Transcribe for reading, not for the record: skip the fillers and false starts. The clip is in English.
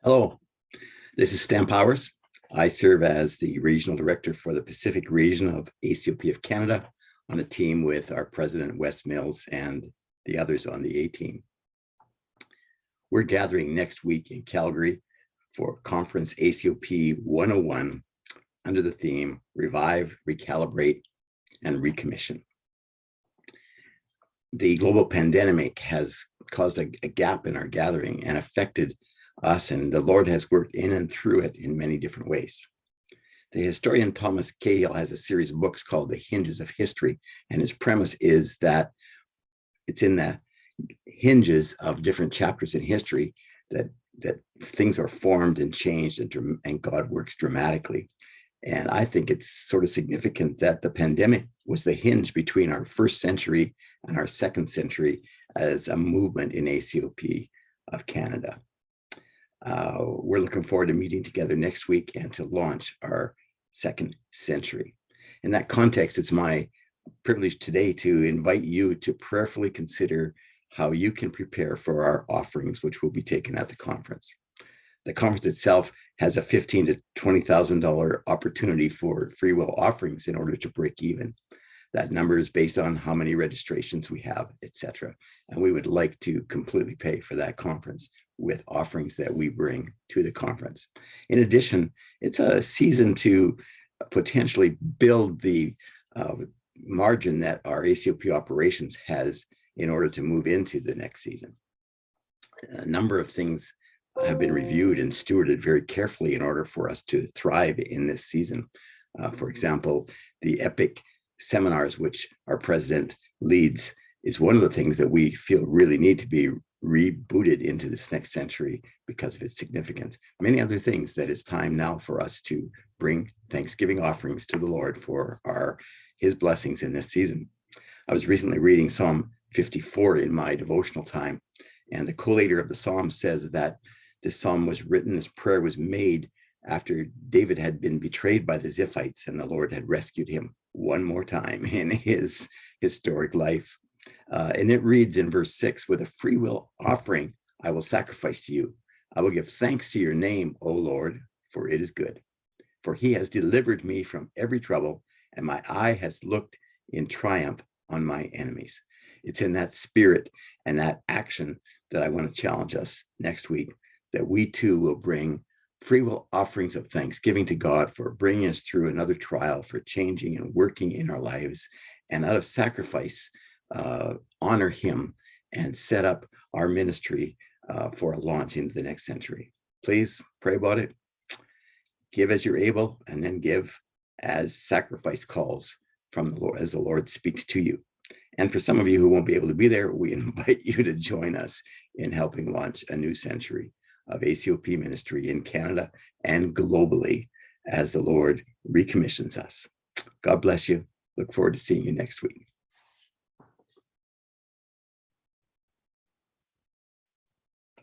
Hello, this is Stan Powers. I serve as the Regional Director for the Pacific region of ACOP of Canada on a team with our President, Wes Mills, and the others on the A team. We're gathering next week in Calgary for conference ACOP 101 under the theme Revive, Recalibrate, and Recommission. The global pandemic has caused a gap in our gathering and affected us, and the Lord has worked in and through it in many different ways. The historian Thomas Cahill has a series of books called The Hinges of History, and his premise is that it's in the hinges of different chapters in history that things are formed and changed, and God works dramatically. And I think it's sort of significant that the pandemic was the hinge between our first century and our second century as a movement in ACOP of Canada. We're looking forward to meeting together next week and to launch our second century. In that context, it's my privilege today to invite you to prayerfully consider how you can prepare for our offerings, which will be taken at the conference. The conference itself has a $15,000 to $20,000 opportunity for free will offerings in order to break even. That number is based on how many registrations we have, etc. And we would like to completely pay for that conference with offerings that we bring to the conference. In addition, it's a season to potentially build the margin that our ACOP operations has in order to move into the next season. A number of things have been reviewed and stewarded very carefully in order for us to thrive in this season. For example, the EPIC seminars, which our president leads, is one of the things that we feel really need to be rebooted into this next century because of its significance. Many other things that it's time now for us to bring Thanksgiving offerings to the Lord for his blessings in this season. I was recently reading Psalm 54 in my devotional time, and the collator of the Psalm says that this psalm was written, this prayer was made after David had been betrayed by the Ziphites and the Lord had rescued him one more time in his historic life. And it reads in verse 6, with a free will offering, I will sacrifice to you. I will give thanks to your name, O Lord, for it is good. For he has delivered me from every trouble, and my eye has looked in triumph on my enemies. It's in that spirit and that action that I want to challenge us next week, that we too will bring free will offerings of thanksgiving to God for bringing us through another trial, for changing and working in our lives, and out of sacrifice, honor him and set up our ministry for a launch into the next century. Please pray about it. Give as you're able, and then give as sacrifice calls from the Lord, as the Lord speaks to you. And for some of you who won't be able to be there, we invite you to join us in helping launch a new century of ACOP ministry in Canada and globally as the Lord recommissions us. God bless you. Look forward to seeing you next week.